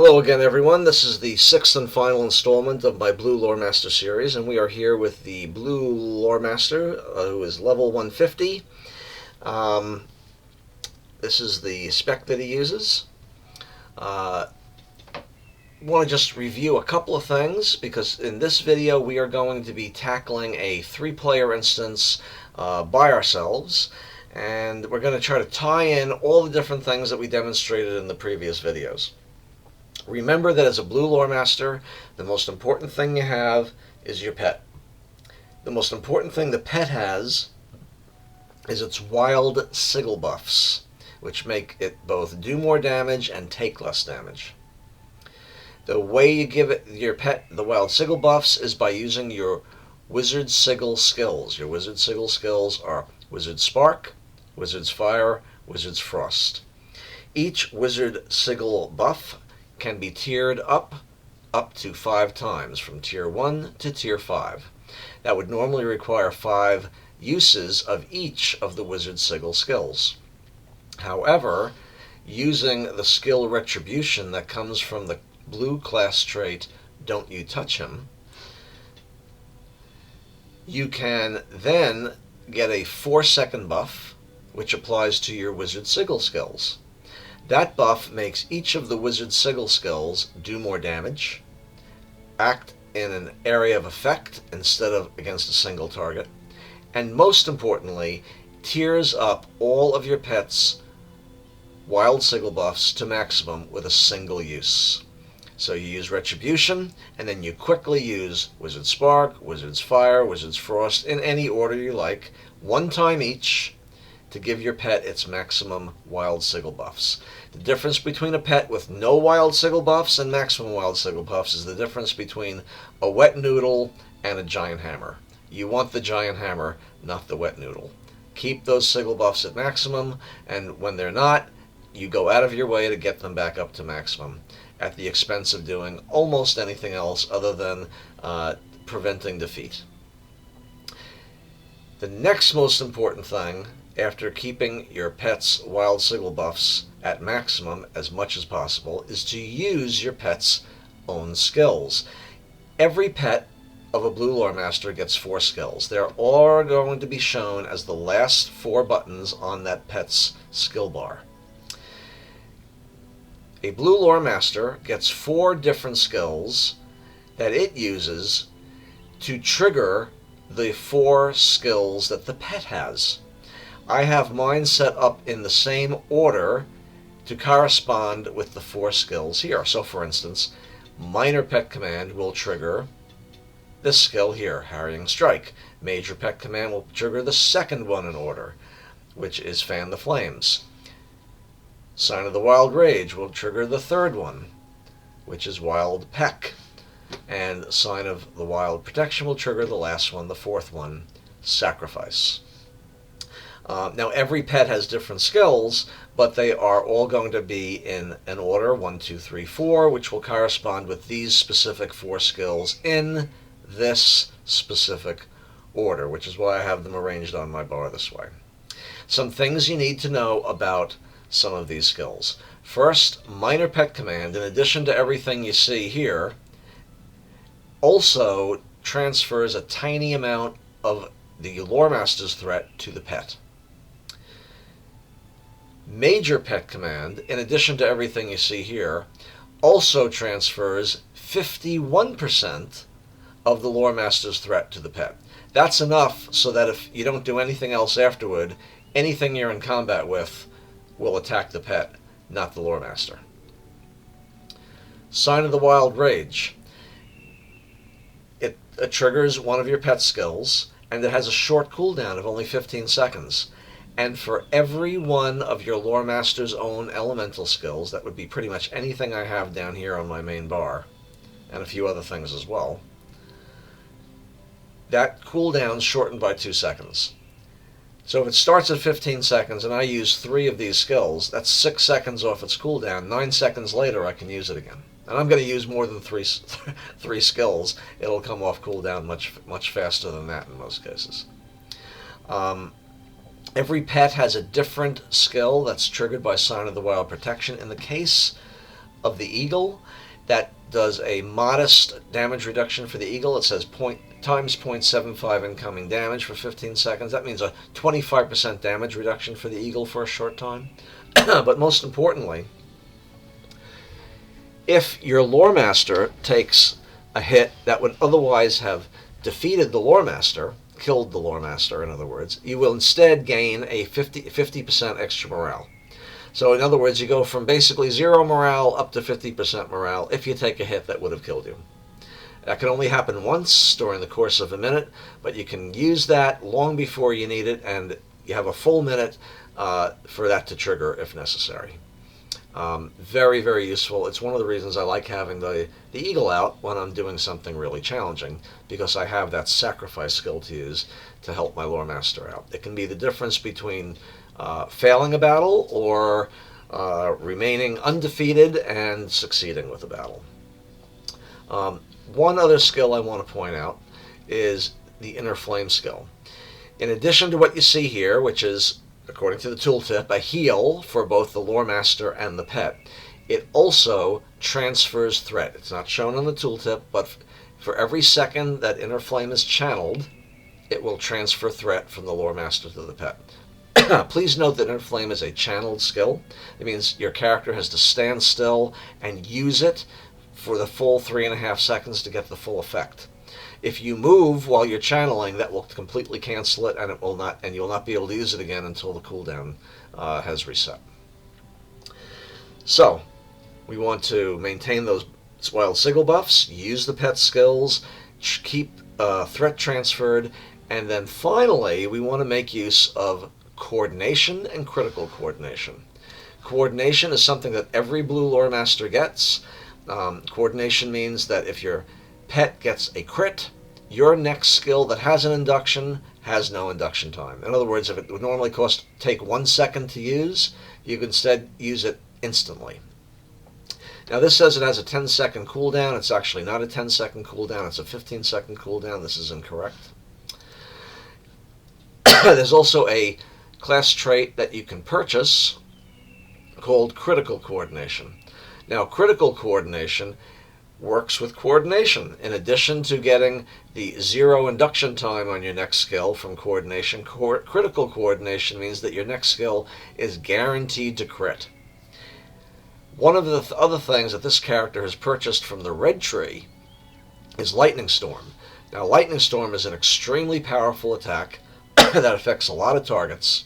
Hello again, everyone. This is the sixth and final installment of my Blue Lore Master series, and we are here with the Blue Lore Master, who is level 150. Um, this is the spec that he uses. I want to just review a couple of things, because in this video we are going to be tackling a three-player instance by ourselves, and we're going to try to tie in all the different things that we demonstrated in the previous videos. Remember that as a Blue Lore Master, the most important thing you have is your pet. The most important thing the pet has is its wild sigil buffs, which make it both do more damage and take less damage. The way you give your pet the wild sigil buffs is by using your Wizard Sigil skills. Your Wizard Sigil skills are Wizard Spark, Wizard's Fire, Wizard's Frost. Each Wizard Sigil buff can be tiered up to 5 times, from tier 1 to tier 5. That would normally require 5 uses of each of the Wizard Sigil skills. However, using the skill Retribution that comes from the blue class trait Don't You Touch Him, you can then get a 4-second buff, which applies to your Wizard Sigil skills. That buff makes each of the Wizard Sigil skills do more damage, act in an area of effect instead of against a single target, and most importantly, tiers up all of your pet's wild sigil buffs to maximum with a single use. So you use Retribution, and then you quickly use Wizard Spark, Wizard's Fire, Wizard's Frost, in any order you like, 1 time each, to give your pet its maximum wild sigil buffs. The difference between a pet with no wild sigil buffs and maximum wild sigil buffs is the difference between a wet noodle and a giant hammer. You want the giant hammer, not the wet noodle. Keep those sigil buffs at maximum, and when they're not, you go out of your way to get them back up to maximum, at the expense of doing almost anything else other than preventing defeat. The next most important thing, after keeping your pet's wild sigil buffs at maximum as much as possible, is to use your pet's own skills. Every pet of a Blue Lore Master gets 4 skills. They're all going to be shown as the last 4 buttons on that pet's skill bar. A Blue Lore Master gets 4 different skills that it uses to trigger the 4 skills that the pet has. I have mine set up in the same order to correspond with the 4 skills here. So for instance, Minor Pet Command will trigger this skill here, Harrying Strike. Major Pet Command will trigger the second one in order, which is Fan the Flames. Sign of the Wild Rage will trigger the third one, which is Wild Peck. And Sign of the Wild Protection will trigger the last one, the 4th one, Sacrifice. Now every pet has different skills, but they are all going to be in an order, 1, 2, 3, 4, which will correspond with these specific 4 skills in this specific order, which is why I have them arranged on my bar this way. Some things you need to know about some of these skills. First, Minor Pet Command, in addition to everything you see here, also transfers a tiny amount of the Lore Master's threat to the pet. Major Pet Command, in addition to everything you see here, also transfers 51% of the Lore Master's threat to the pet. That's enough so that if you don't do anything else afterward, anything you're in combat with will attack the pet, not the Lore Master. Sign of the Wild Rage. It triggers one of your pet skills, and it has a short cooldown of only 15 seconds. And for every one of your Lore Master's own elemental skills, that would be pretty much anything I have down here on my main bar, and a few other things as well, that cooldown's shortened by 2 seconds. So if it starts at 15 seconds and I use 3 of these skills, that's 6 seconds off its cooldown. 9 seconds later I can use it again. And I'm going to use more than three skills. It'll come off cooldown much faster than that in most cases. Every pet has a different skill that's triggered by Sign of the Wild Protection. In the case of the eagle. That does a modest damage reduction for the eagle. It says times 0.75 incoming damage for 15 seconds. That means a 25% damage reduction for the eagle for a short time. But most importantly, if your lore master takes a hit that would otherwise have defeated the lore master, killed the lore master in other words, you will instead gain a 50% extra morale. So in other words, you go from basically 0 morale up to 50% morale if you take a hit that would have killed you. That can only happen once during the course of a minute, but you can use that long before you need it, and you have a full minute for that to trigger if necessary. Very, very useful. It's one of the reasons I like having the eagle out when I'm doing something really challenging, because I have that sacrifice skill to use to help my lore master out. It can be the difference between failing a battle or remaining undefeated and succeeding with a battle. One other skill I want to point out is the Inner Flame skill. In addition to what you see here, which is, according to the tooltip, a heal for both the lore master and the pet, it also transfers threat. It's not shown on the tooltip, but for every second that Inner Flame is channeled, it will transfer threat from the lore master to the pet. Please note that Inner Flame is a channeled skill. It means your character has to stand still and use it for the full 3.5 seconds to get the full effect. If you move while you're channeling, that will completely cancel it, and you'll not be able to use it again until the cooldown has reset. So, we want to maintain those wild sigil buffs, use the pet skills, keep threat transferred, and then finally, we want to make use of coordination and critical coordination. Coordination is something that every blue lore master gets. Coordination means that if your pet gets a crit, your next skill that has an induction has no induction time. In other words, if it would normally take 1 second to use, you can instead use it instantly. Now this says it has a 10-second cooldown. It's actually not a 10-second cooldown. It's a 15-second cooldown. This is incorrect. There's also a class trait that you can purchase called critical coordination. Now, critical coordination works with coordination. In addition to getting the 0 induction time on your next skill from coordination, critical coordination means that your next skill is guaranteed to crit. One of the other things that this character has purchased from the red tree is Lightning Storm. Now, Lightning Storm is an extremely powerful attack that affects a lot of targets,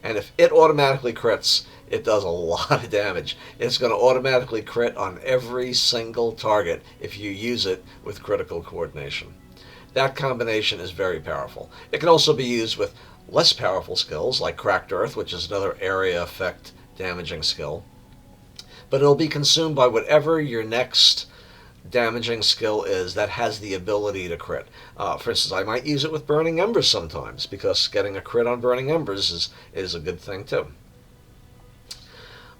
and if it automatically crits, it does a lot of damage. It's going to automatically crit on every single target if you use it with critical coordination. That combination is very powerful. It can also be used with less powerful skills like Cracked Earth, which is another area effect damaging skill. But it'll be consumed by whatever your next damaging skill is that has the ability to crit. For instance, I might use it with Burning Embers sometimes, because getting a crit on Burning Embers is a good thing too.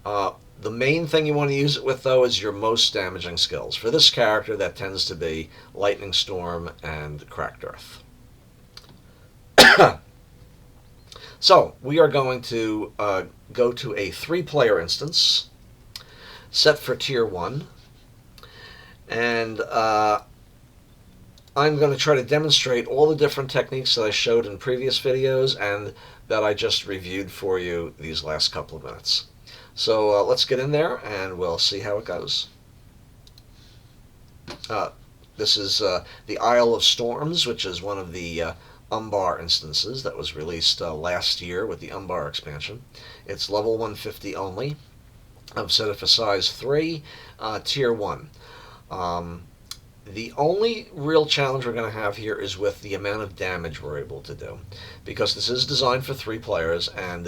The main thing you want to use it with, though, is your most damaging skills. For this character, that tends to be Lightning Storm and Cracked Earth. So, we are going to go to a 3-player instance, set for Tier 1, and I'm going to try to demonstrate all the different techniques that I showed in previous videos and that I just reviewed for you these last couple of minutes. So let's get in there and we'll see how it goes. This is the Isle of Storms, which is one of the Umbar instances that was released last year with the Umbar expansion. It's level 150 only. I've set it for size 3, Tier 1. The only real challenge we're going to have here is with the amount of damage we're able to do, because this is designed for 3 players, and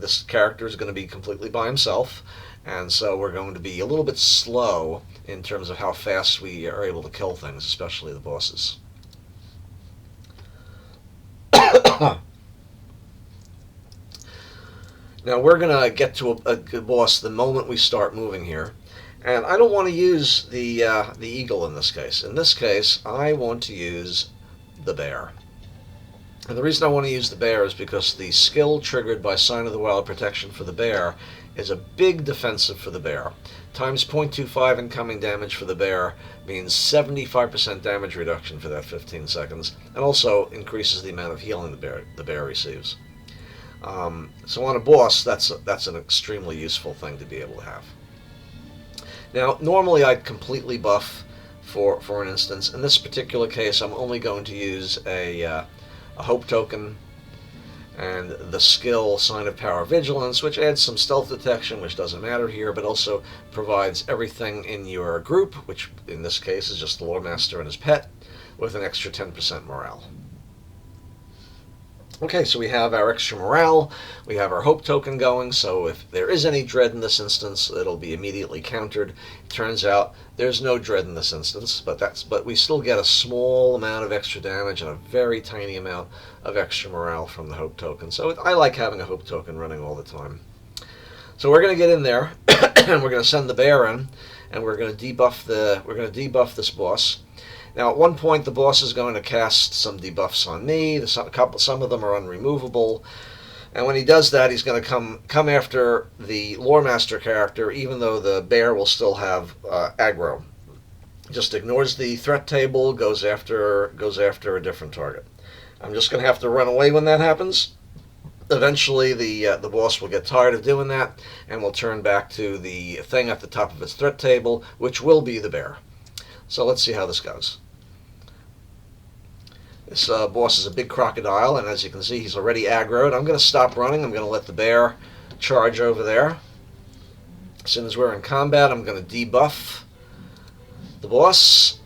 this character is going to be completely by himself, and so we're going to be a little bit slow in terms of how fast we are able to kill things, especially the bosses. Now we're going to get to a good boss the moment we start moving here. And I don't want to use the eagle in this case. In this case, I want to use the bear. And the reason I want to use the bear is because the skill triggered by Sign of the Wild Protection for the bear is a big defensive for the bear. Times 0.25 incoming damage for the bear means 75% damage reduction for that 15 seconds, and also increases the amount of healing the bear receives. So on a boss, that's an extremely useful thing to be able to have. Now, normally I'd completely buff for an instance. In this particular case, I'm only going to use a hope token and the skill Sign of Power Vigilance, which adds some stealth detection, which doesn't matter here, but also provides everything in your group, which in this case is just the Lore Master and his pet, with an extra 10% morale. Okay, so we have our extra morale, we have our hope token going, so if there is any dread in this instance, it'll be immediately countered. It turns out there's no dread in this instance, but we still get a small amount of extra damage and a very tiny amount of extra morale from the hope token. So I like having a hope token running all the time. So we're going to get in there, and we're going to send the bear in, and we're going to debuff this boss. Now, at one point, the boss is going to cast some debuffs on me. Some of them are unremovable. And when he does that, he's going to come after the Lore Master character, even though the bear will still have aggro. Just ignores the threat table, goes after a different target. I'm just going to have to run away when that happens. Eventually, the boss will get tired of doing that, and will turn back to the thing at the top of its threat table, which will be the bear. So let's see how this goes. This boss is a big crocodile, and as you can see, he's already aggroed. I'm going to stop running. I'm going to let the bear charge over there. As soon as we're in combat, I'm going to debuff the boss,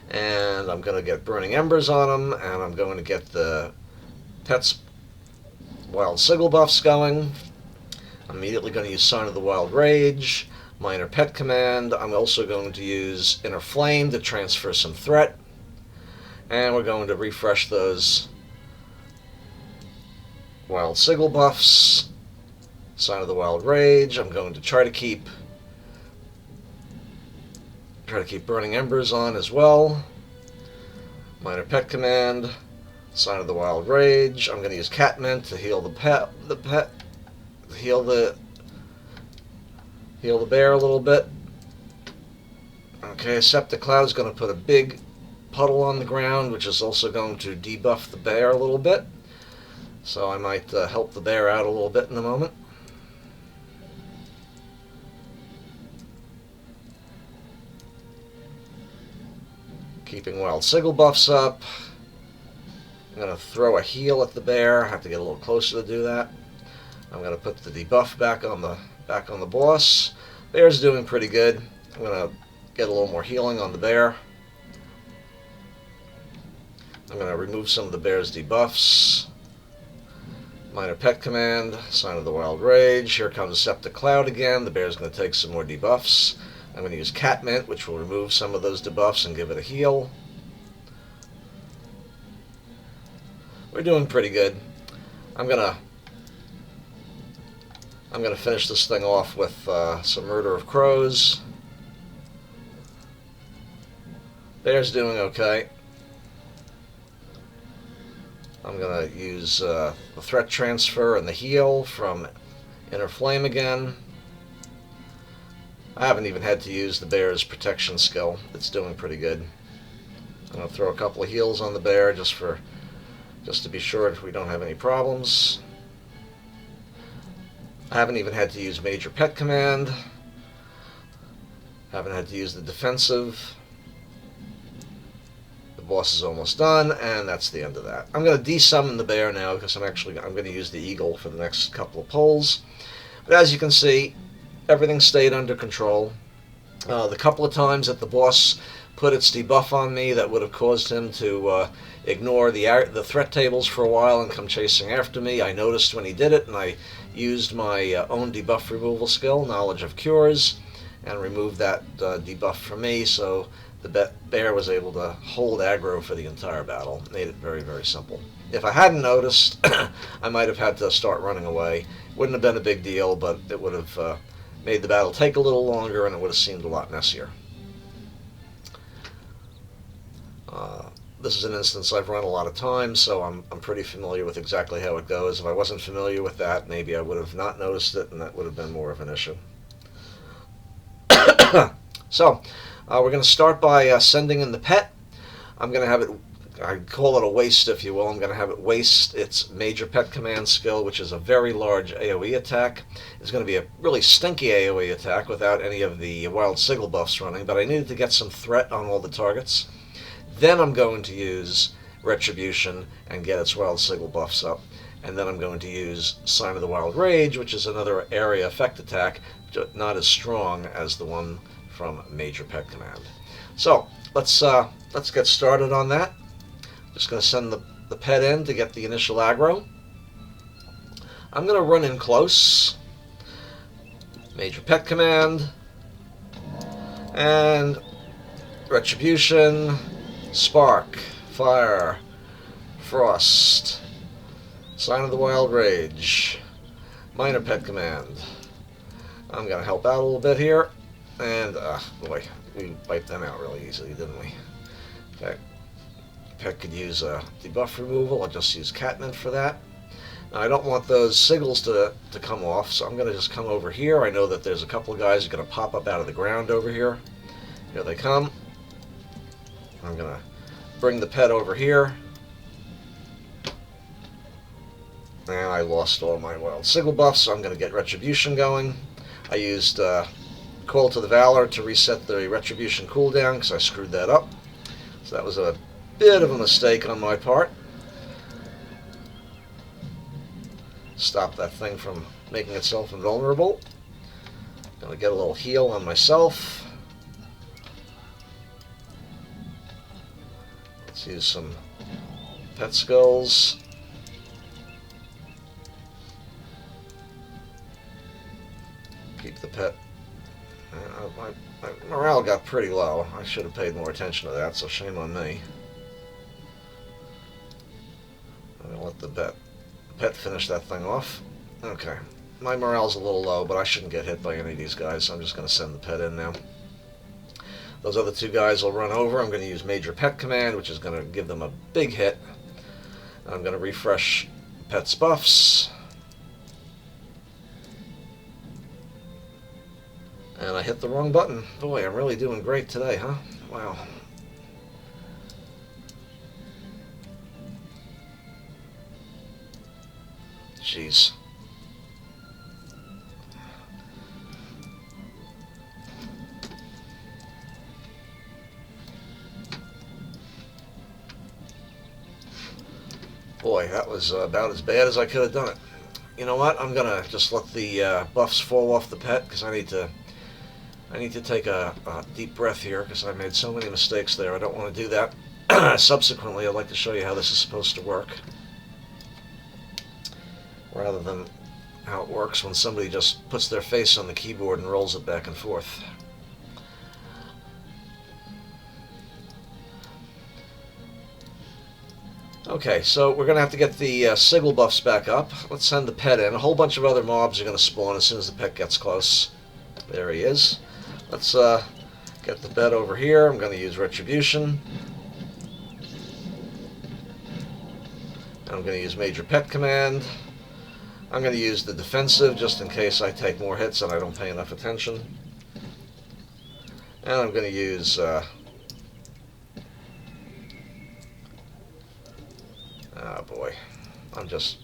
and I'm going to get Burning Embers on him, and I'm going to get the pet's Wild Sigil buffs going. I'm immediately going to use Sign of the Wild Rage, Minor Pet Command. I'm also going to use Inner Flame to transfer some threat. And we're going to refresh those Wild Sigil buffs, Sign of the Wild Rage. I'm going to try to keep Burning Embers on as well. Minor Pet Command, Sign of the Wild Rage. I'm going to use Catmint to heal heal the bear a little bit. Okay, Septic Cloud's going to put a big puddle on the ground, which is also going to debuff the bear a little bit. So I might help the bear out a little bit in a moment. Keeping Wild Sigil buffs up. I'm going to throw a heal at the bear. I have to get a little closer to do that. I'm going to put the debuff back on the boss. Bear's doing pretty good. I'm going to get a little more healing on the bear. I'm going to remove some of the bear's debuffs. Minor Pet Command, Sign of the Wild Rage. Here comes Septic Cloud again. The bear's going to take some more debuffs. I'm going to use Catmint, which will remove some of those debuffs and give it a heal. We're doing pretty good. I'm gonna finish this thing off with some Murder of Crows. Bear's doing okay. I'm going to use the threat transfer and the heal from Inner Flame again. I haven't even had to use the bear's protection skill. It's doing pretty good. I'm going to throw a couple of heals on the bear just to be sure if we don't have any problems. I haven't even had to use Major Pet Command. Haven't had to use the defensive. The boss is almost done, and that's the end of that. I'm going to desummon the bear now because I'm going to use the eagle for the next couple of pulls. But as you can see, everything stayed under control. The couple of times that the boss put its debuff on me that would have caused him to ignore the threat tables for a while and come chasing after me, I noticed when he did it, and I used my own debuff removal skill, Knowledge of Cures, and removed that debuff from me, so the bear was able to hold aggro for the entire battle. Made it very, very simple. If I hadn't noticed, I might have had to start running away. Wouldn't have been a big deal, but it would have made the battle take a little longer, and it would have seemed a lot messier. this is an instance I've run a lot of times, so I'm pretty familiar with exactly how it goes. If I wasn't familiar with that, maybe I would have not noticed it, and that would have been more of an issue. So, we're going to start by sending in the pet. I'm going to have it, I call it a waste, if you will. I'm going to have it waste its major pet command skill, which is a very large AoE attack. It's going to be a really stinky AoE attack without any of the wild sigil buffs running, but I needed to get some threat on all the targets. Then I'm going to use Retribution and get its wild sigil buffs up. And then I'm going to use Sign of the Wild Rage, which is another area effect attack, not as strong as the one from Major Pet Command. So let's get started on that. Just going to send the pet in to get the initial aggro. I'm going to run in close. Major Pet Command. And Retribution. Spark, Fire, Frost, Sign of the Wild Rage, Minor Pet Command. I'm going to help out a little bit here, and boy, we wiped them out really easily, didn't we? Okay, pet could use debuff removal. I'll just use Catmint for that. Now, I don't want those sigils to come off, so I'm going to just come over here. I know that there's a couple of guys who are going to pop up out of the ground over here. Here they come. I'm going to bring the pet over here. And I lost all my wild sigil buffs, so I'm going to get Retribution going. I used Call to the Valor to reset the Retribution cooldown because I screwed that up. So that was a bit of a mistake on my part. Stop that thing from making itself invulnerable. Going to get a little heal on myself. Let's use some pet skulls. Keep the pet. My morale got pretty low. I should have paid more attention to that, so shame on me. I'm going to let the pet finish that thing off. Okay. My morale's a little low, but I shouldn't get hit by any of these guys, so I'm just going to send the pet in now. Those other two guys will run over. I'm going to use Major Pet Command, which is going to give them a big hit. I'm going to refresh Pet's buffs. And I hit the wrong button. Boy, I'm really doing great today, huh? Wow. Jeez. Boy, that was about as bad as I could have done it. You know what? I'm gonna just let the buffs fall off the pet because I need to take a deep breath here because I made so many mistakes there. I don't want to do that. Subsequently, I'd like to show you how this is supposed to work, rather than how it works when somebody just puts their face on the keyboard and rolls it back and forth. Okay, so we're going to have to get the sigil buffs back up. Let's send the pet in. A whole bunch of other mobs are going to spawn as soon as the pet gets close. There he is. Let's get the pet over here. I'm going to use Retribution. I'm going to use Major Pet Command. I'm going to use the defensive just in case I take more hits and I don't pay enough attention. And I'm going to use oh boy, I'm just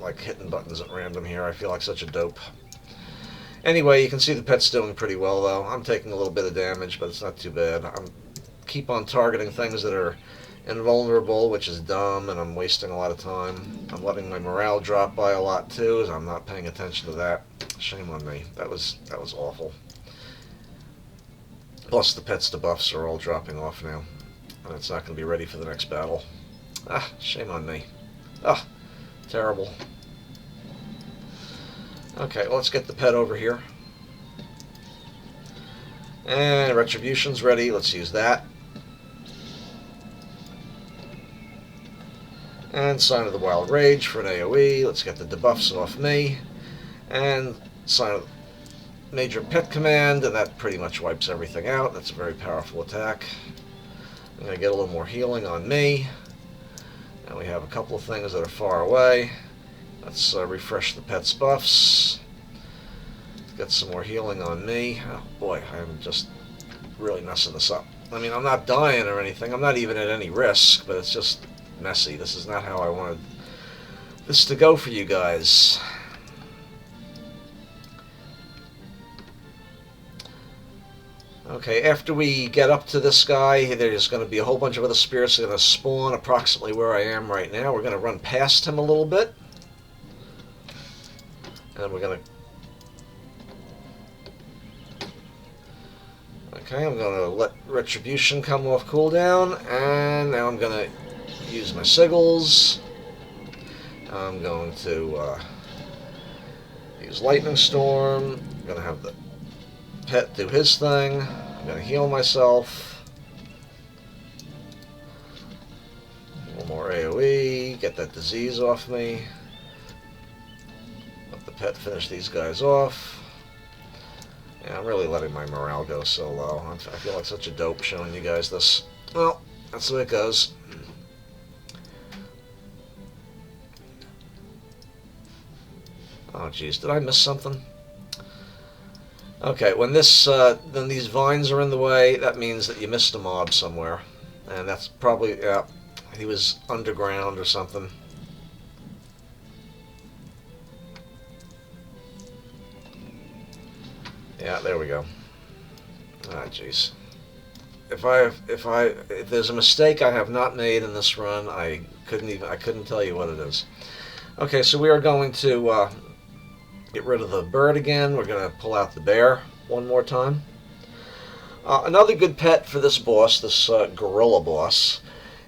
like hitting buttons at random here. I feel like such a dope. Anyway, you can see the pet's doing pretty well though. I'm taking a little bit of damage, but it's not too bad. I'm keep on targeting things that are invulnerable, which is dumb, and I'm wasting a lot of time. I'm letting my morale drop by a lot too, as I'm not paying attention to that. Shame on me. That was awful. Plus the pet's debuffs are all dropping off now, and it's not going to be ready for the next battle. Ah, shame on me. Ah, terrible. Okay, well, let's get the pet over here. And Retribution's ready. Let's use that. And Sign of the Wild Rage for an AoE. Let's get the debuffs off me. And Sign of Major Pet Command, and that pretty much wipes everything out. That's a very powerful attack. I'm going to get a little more healing on me. And we have a couple of things that are far away. Let's refresh the pet's buffs. Get some more healing on me. Oh boy, I'm just really messing this up. I mean, I'm not dying or anything. I'm not even at any risk, but it's just messy. This is not how I wanted this to go for you guys. Okay, after we get up to this guy, there's going to be a whole bunch of other spirits that are going to spawn approximately where I am right now. We're going to run past him a little bit. And we're going to... Okay, I'm going to let Retribution come off cooldown. And now I'm going to use my sigils. I'm going to use Lightning Storm. I'm going to have the pet do his thing. I'm going to heal myself. A little more AoE. Get that disease off me. Let the pet finish these guys off. Yeah, I'm really letting my morale go so low. I feel like such a dope showing you guys this. Well, that's the way it goes. Oh, jeez. Did I miss something? Okay, when then these vines are in the way, that means that you missed a mob somewhere. And that's probably, yeah, he was underground or something. Yeah, there we go. Ah, jeez. If there's a mistake I have not made in this run, I couldn't tell you what it is. Okay, so we are going to get rid of the bird again. We're going to pull out the bear one more time. Another good pet for this boss, this gorilla boss,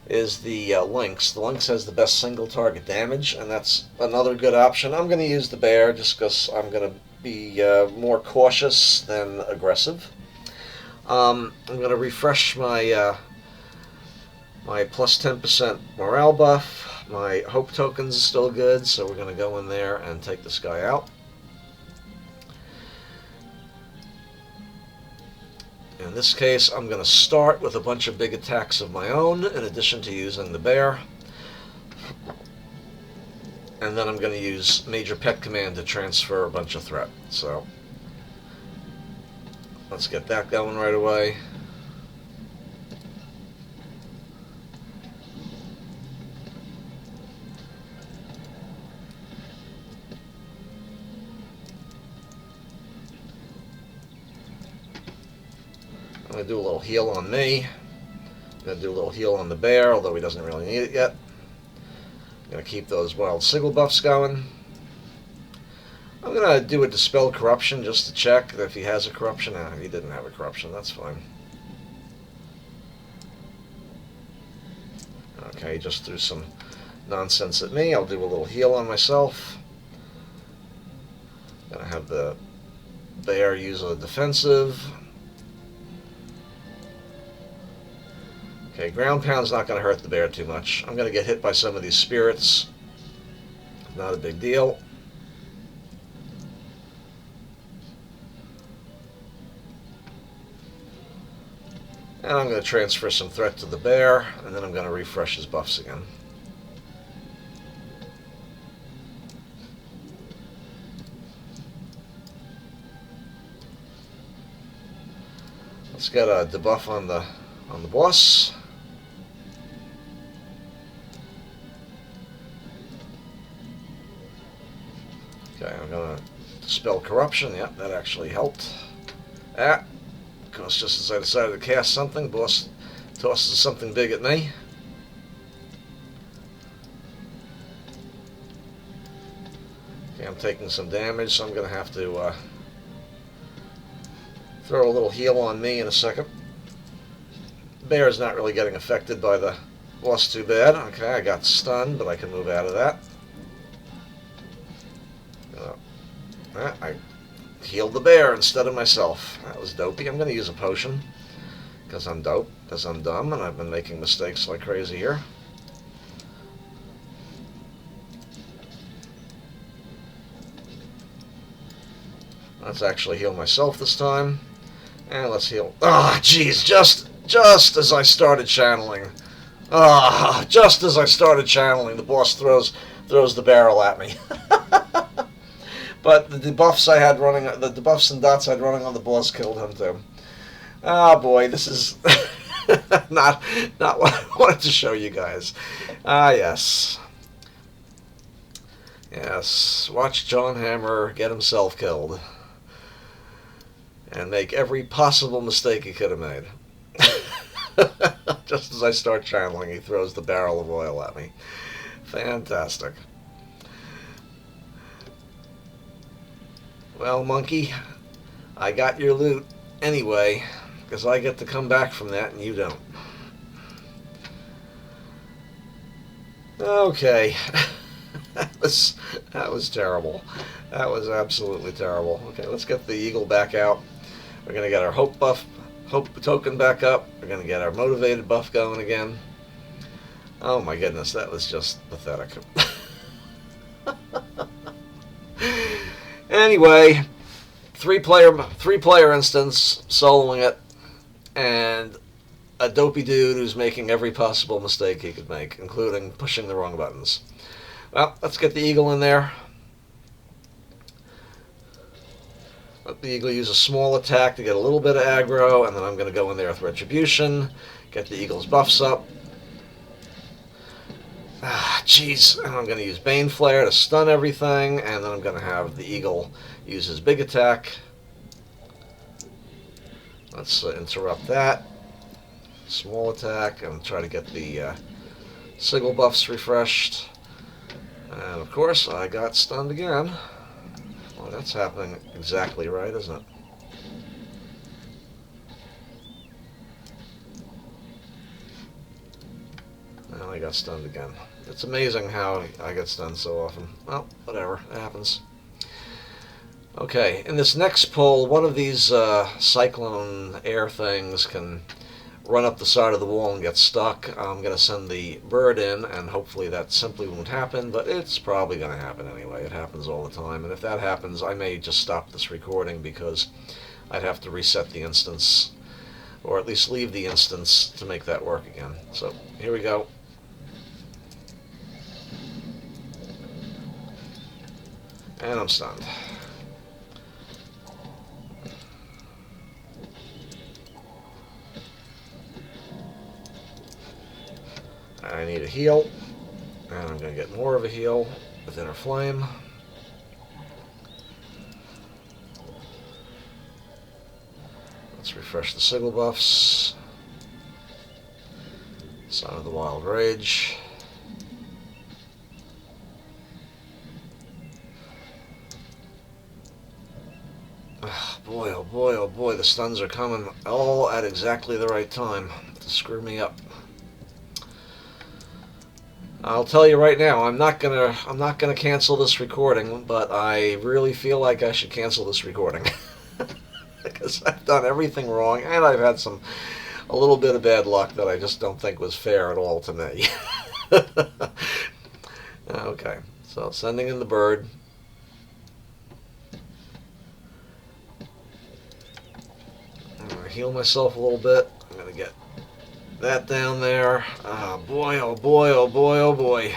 is the lynx. The lynx has the best single target damage, and that's another good option. I'm going to use the bear just because I'm going to be more cautious than aggressive. I'm going to refresh my my plus 10% morale buff. My hope token's still good, so we're going to go in there and take this guy out. In this case, I'm going to start with a bunch of big attacks of my own, in addition to using the bear. And then I'm going to use Major Pet Command to transfer a bunch of threat. So, let's get that going right away. I'm going to do a little heal on me. I'm going to do a little heal on the bear, although he doesn't really need it yet. I'm going to keep those wild sigil buffs going. I'm going to do a Dispel Corruption just to check that if he has a corruption. No, he didn't have a corruption. That's fine. Okay, he just threw some nonsense at me. I'll do a little heal on myself. I'm going to have the bear use a defensive. Okay, ground pound's not going to hurt the bear too much. I'm going to get hit by some of these spirits. Not a big deal. And I'm going to transfer some threat to the bear, and then I'm going to refresh his buffs again. Let's get a debuff on the boss. Okay, I'm going to Dispel Corruption. Yep, that actually helped. Ah, because just as I decided to cast something, boss tosses something big at me. Okay, I'm taking some damage, so I'm going to have to throw a little heal on me in a second. Bear is not really getting affected by the boss too bad. Okay, I got stunned, but I can move out of that. I healed the bear instead of myself. That was dopey. I'm going to use a potion because I'm dope, because I'm dumb, and I've been making mistakes like crazy here. Let's actually heal myself this time. And let's heal. Ah, jeez, just just as I started channeling. Just as I started channeling, the boss throws the barrel at me. But the debuffs I had running, the debuffs and dots I had running on the boss killed him too. Ah, boy, this is not what I wanted to show you guys. Yes. Yes, watch John Hammer get himself killed. And make every possible mistake he could have made. Just as I start channeling, he throws the barrel of oil at me. Fantastic. Well, monkey, I got your loot anyway, because I get to come back from that and you don't. Okay. That was terrible. That was absolutely terrible. Okay, let's get the eagle back out. We're going to get our hope token back up. We're going to get our motivated buff going again. Oh my goodness, that was just pathetic. Anyway, three player instance, soloing it, and a dopey dude who's making every possible mistake he could make, including pushing the wrong buttons. Well, let's get the eagle in there. Let the eagle use a small attack to get a little bit of aggro, and then I'm going to go in there with Retribution, get the eagle's buffs up. Jeez, and I'm going to use Bane Flare to stun everything, and then I'm going to have the eagle use his big attack. Let's interrupt that. Small attack, and try to get the sigil buffs refreshed. And of course, I got stunned again. Well, that's happening exactly right, isn't it? Now I got stunned again. It's amazing how I get stunned so often. Well, whatever. It happens. Okay, in this next pull, one of these cyclone air things can run up the side of the wall and get stuck. I'm going to send the bird in, and hopefully that simply won't happen, but it's probably going to happen anyway. It happens all the time, and if that happens, I may just stop this recording because I'd have to reset the instance, or at least leave the instance to make that work again. So, here we go. And I'm stunned. I need a heal, and I'm going to get more of a heal with Inner Flame. Let's refresh the sigil buffs. Son of the Wild Rage. Boy, oh boy, oh boy, the stuns are coming all at exactly the right time to screw me up. I'll tell you right now, I'm not gonna cancel this recording, but I really feel like I should cancel this recording because I've done everything wrong, and I've had a little bit of bad luck that I just don't think was fair at all to me. Okay, so sending in the bird. I'm gonna heal myself a little bit. I'm gonna get that down there. Oh boy, oh boy, oh boy, oh boy.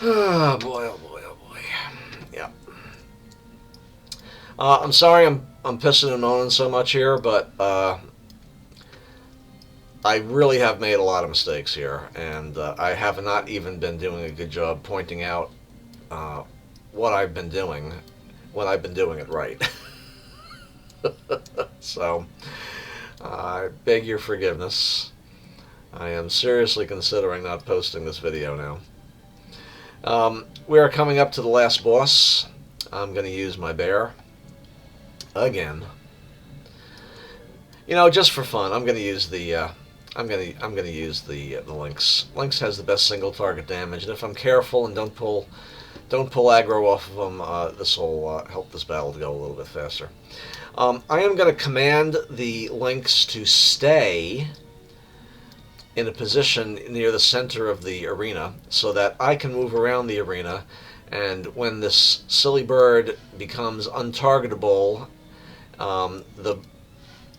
Oh boy, oh boy, oh boy. Yeah. I'm sorry I'm pissing and moaning so much here, but I really have made a lot of mistakes here, and I have not even been doing a good job pointing out what I've been doing when I've been doing it right. So, I beg your forgiveness. I am seriously considering not posting this video now. We are coming up to the last boss. I'm going to use my bear again. You know, just for fun, I'm going to use the the Lynx. Lynx has the best single target damage, and if I'm careful and don't pull aggro off of them, this will help this battle to go a little bit faster. I am going to command the Lynx to stay in a position near the center of the arena so that I can move around the arena, and when this silly bird becomes untargetable, the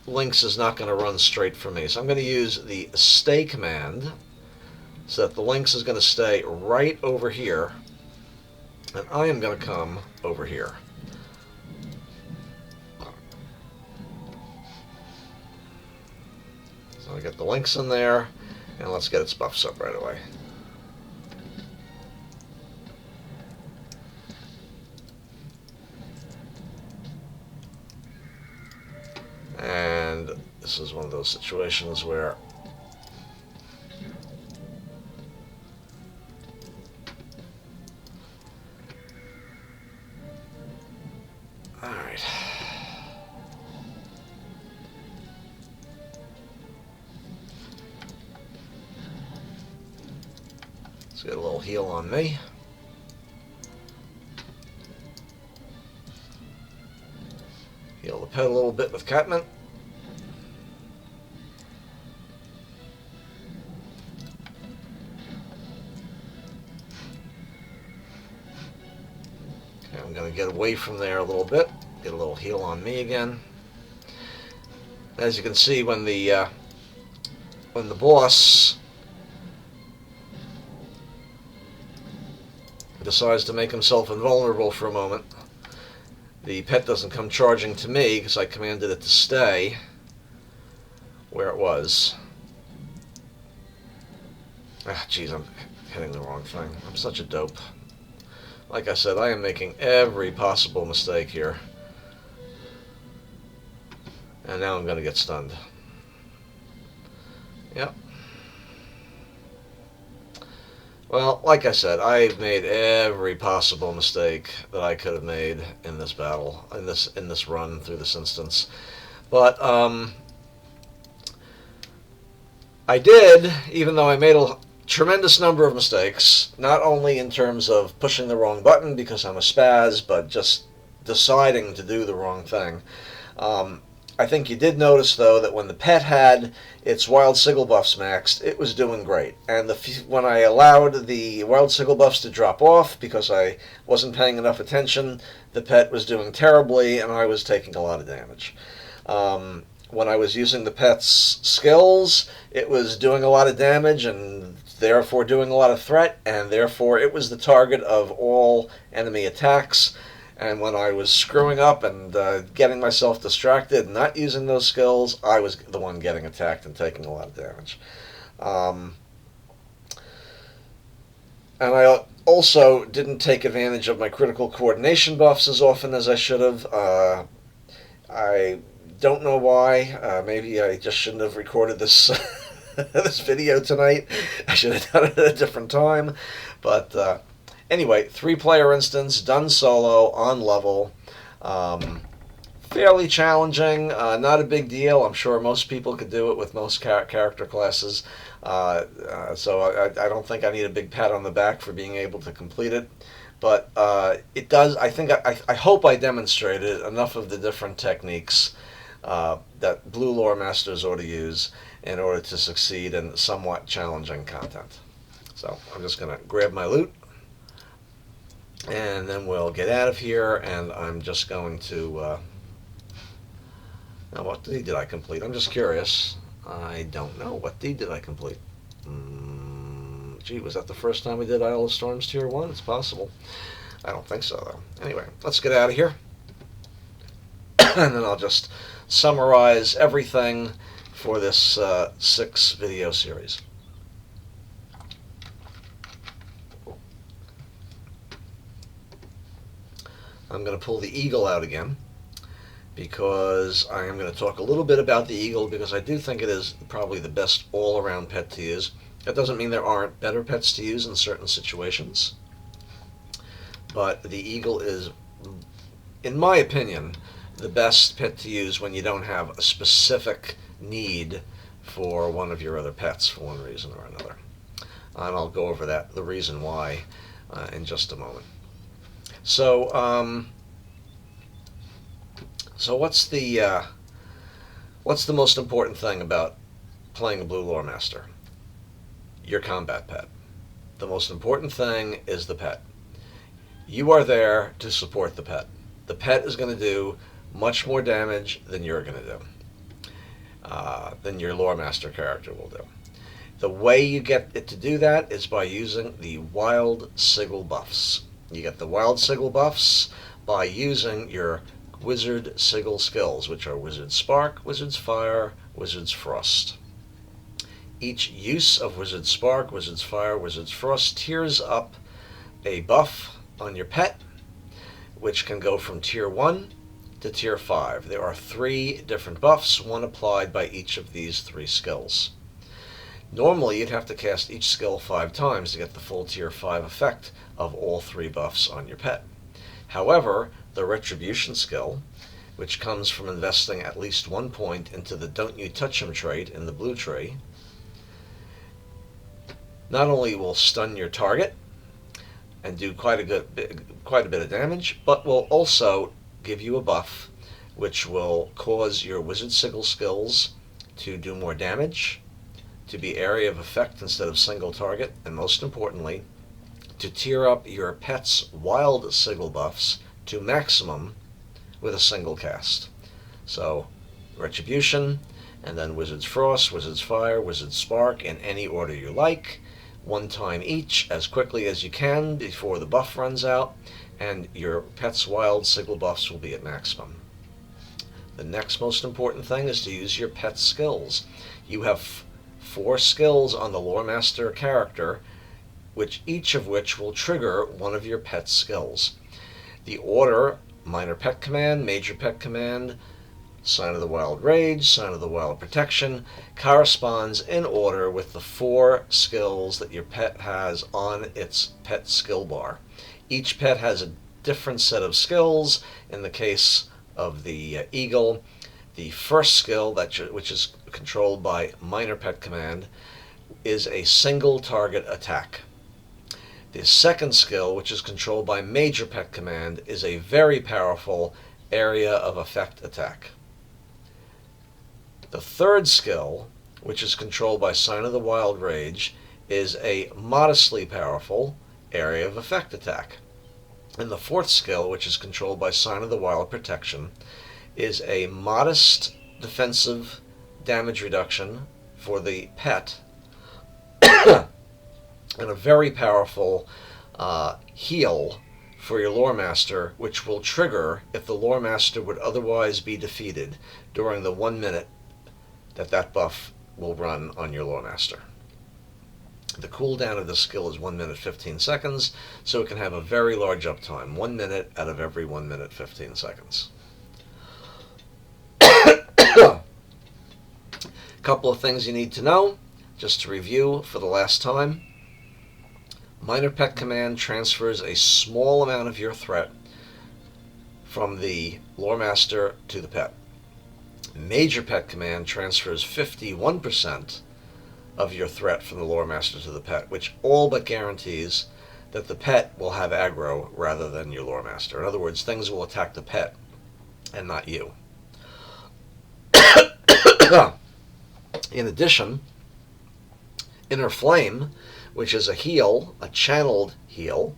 Lynx is not going to run straight for me. So I'm going to use the stay command so that the Lynx is going to stay right over here, and I am going to come over here. So I get the Lynx in there, and let's get its buffs up right away. And this is one of those situations where alright. Let's get a little heal on me. Heal the pet a little bit with Catmint. Okay, I'm going to get away from there a little bit. Get a little heal on me again. As you can see, when the boss decides to make himself invulnerable for a moment, the pet doesn't come charging to me because I commanded it to stay where it was. Ah, jeez, I'm hitting the wrong thing. I'm such a dope. Like I said, I am making every possible mistake here. And now I'm going to get stunned. Yep. Well, like I said, I've made every possible mistake that I could have made in this battle, in this run through this instance. But I did, even though I made a tremendous number of mistakes, not only in terms of pushing the wrong button because I'm a spaz, but just deciding to do the wrong thing. I think you did notice, though, that when the pet had its wild sigil buffs maxed, it was doing great. And when I allowed the wild sigil buffs to drop off because I wasn't paying enough attention, the pet was doing terribly and I was taking a lot of damage. When I was using the pet's skills, it was doing a lot of damage and therefore doing a lot of threat, and therefore it was the target of all enemy attacks. And when I was screwing up and getting myself distracted and not using those skills, I was the one getting attacked and taking a lot of damage. And I also didn't take advantage of my critical coordination buffs as often as I should have. I don't know why. Maybe I just shouldn't have recorded this this video tonight. I should have done it at a different time. But anyway, 3-player instance, done solo, on level. Fairly challenging, not a big deal. I'm sure most people could do it with most character classes. So I don't think I need a big pat on the back for being able to complete it. But it does, I hope I demonstrated enough of the different techniques that Blue Lore Masters ought to use in order to succeed in somewhat challenging content. So I'm just going to grab my loot, and then we'll get out of here, and I'm just going to... now, what deed did I complete? I'm just curious. I don't know. What deed did I complete? Gee, was that the first time we did Isle of Storms Tier 1? It's possible. I don't think so, though. Anyway, let's get out of here. And then I'll just summarize everything for this 6-video series. I'm going to pull the Eagle out again, because I am going to talk a little bit about the Eagle, because I do think it is probably the best all-around pet to use. That doesn't mean there aren't better pets to use in certain situations. but the Eagle is, in my opinion, the best pet to use when you don't have a specific need for one of your other pets for one reason or another. And I'll go over the reason why, in just a moment. So, what's the most important thing about playing a Blue Lore Master? Your combat pet. The most important thing is the pet. You are there to support the pet. The pet is going to do much more damage than you're going to do, than your Lore Master character will do. The way you get it to do that is by using the Wild Sigil buffs. You get the Wild Sigil buffs by using your Wizard Sigil skills, which are Wizard Spark, Wizard's Fire, Wizard's Frost. Each use of Wizard's Spark, Wizard's Fire, Wizard's Frost tiers up a buff on your pet, which can go from Tier 1 to Tier 5. There are 3 different buffs, one applied by each of these 3 skills. Normally, you'd have to cast each skill 5 times to get the full Tier 5 effect of all 3 buffs on your pet. However, the Retribution skill, which comes from investing at least 1 point into the Don't You Touch Him trait in the blue tree, not only will stun your target and do quite a bit of damage, but will also give you a buff which will cause your Wizard Sigil skills to do more damage, to be area of effect instead of single target, and most importantly, to tier up your pet's Wild Sigil buffs to maximum with a single cast. So, Retribution, and then Wizard's Frost, Wizard's Fire, Wizard's Spark, in any order you like, 1 time each, as quickly as you can before the buff runs out, and your pet's Wild Sigil buffs will be at maximum. The next most important thing is to use your pet's skills. You have 4 skills on the Lore Master character, each of which will trigger one of your pet's skills. The order: Minor Pet Command, Major Pet Command, Sign of the Wild Rage, Sign of the Wild Protection, corresponds in order with the 4 skills that your pet has on its pet skill bar. Each pet has a different set of skills. In the case of the Eagle, the first skill, which is controlled by Minor Pet Command, is a single target attack. The second skill, which is controlled by Major Pet Command, is a very powerful area of effect attack. The third skill, which is controlled by Sign of the Wild Rage, is a modestly powerful area of effect attack. And the fourth skill, which is controlled by Sign of the Wild Protection, is a modest defensive damage reduction for the pet and a very powerful heal for your Lore Master, which will trigger if the Lore Master would otherwise be defeated during the 1 minute that buff will run on your Lore Master. The cooldown of this skill is 1 minute 15 seconds, so it can have a very large uptime, 1 minute out of every 1 minute 15 seconds. Couple of things you need to know, just to review for the last time. Minor Pet Command transfers a small amount of your threat from the Lore Master to the pet. Major Pet Command transfers 51% of your threat from the Lore Master to the pet, which all but guarantees that the pet will have aggro rather than your Lore Master. In other words, things will attack the pet and not you. In addition, Inner Flame, which is a heal, a channeled heal,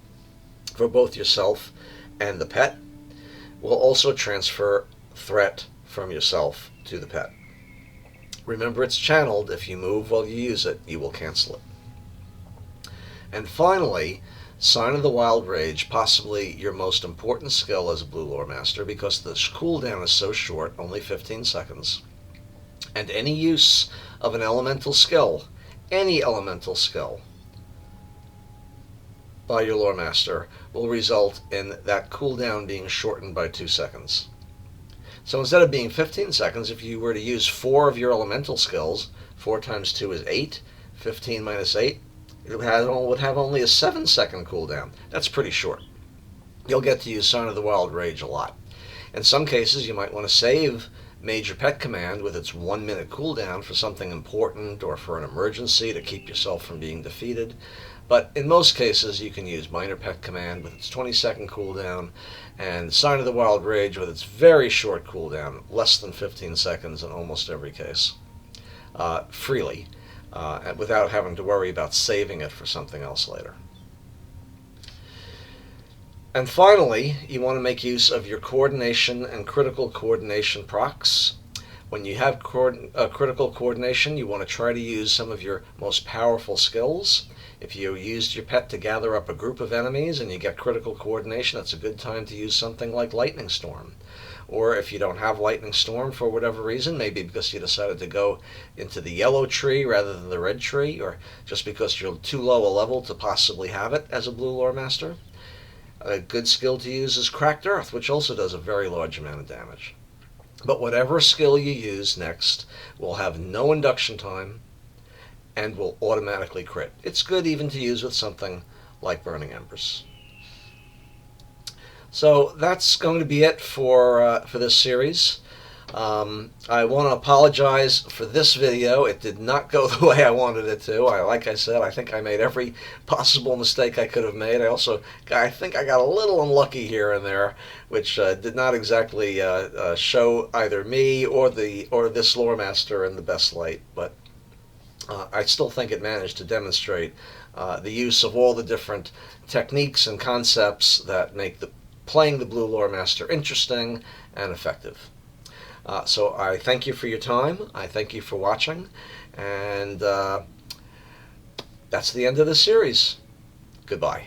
for both yourself and the pet, will also transfer threat from yourself to the pet. Remember, it's channeled. If you move while you use it, you will cancel it. And finally, Sign of the Wild Rage, possibly your most important skill as a Blue Lore Master, because the cooldown is so short, only 15 seconds, and any use of an elemental skill, any elemental skill, by your Lore Master will result in that cooldown being shortened by 2 seconds. So instead of being 15 seconds, if you were to use 4 of your elemental skills, 4 times 2 is 8, 15 minus 8, it would have only a 7-second cooldown. That's pretty short. you'll get to use Sign of the Wild Rage a lot. In some cases, you might want to save Major Pet Command with its 1 minute cooldown for something important or for an emergency to keep yourself from being defeated. But in most cases, you can use Minor Pet Command with its 20-second cooldown and Sign of the Wild Rage with its very short cooldown, less than 15 seconds in almost every case, freely, without having to worry about saving it for something else later. And finally, you want to make use of your coordination and critical coordination procs. When you have critical coordination, you want to try to use some of your most powerful skills. If you used your pet to gather up a group of enemies and you get critical coordination, that's a good time to use something like Lightning Storm. Or if you don't have Lightning Storm for whatever reason, maybe because you decided to go into the yellow tree rather than the red tree, or just because you're too low a level to possibly have it as a Blue Lore Master, a good skill to use is Cracked Earth, which also does a very large amount of damage. But whatever skill you use next will have no induction time and will automatically crit. It's good even to use with something like Burning Embers. So that's going to be it for this series. I want to apologize for this video. It did not go the way I wanted it to. Like I said, I think I made every possible mistake I could have made. I think I got a little unlucky here and there, which did not exactly show either me or this lore master in the best light. But I still think it managed to demonstrate the use of all the different techniques and concepts that make playing the Blue Lore Master interesting and effective. So I thank you for your time. I thank you for watching. And that's the end of the series. Goodbye.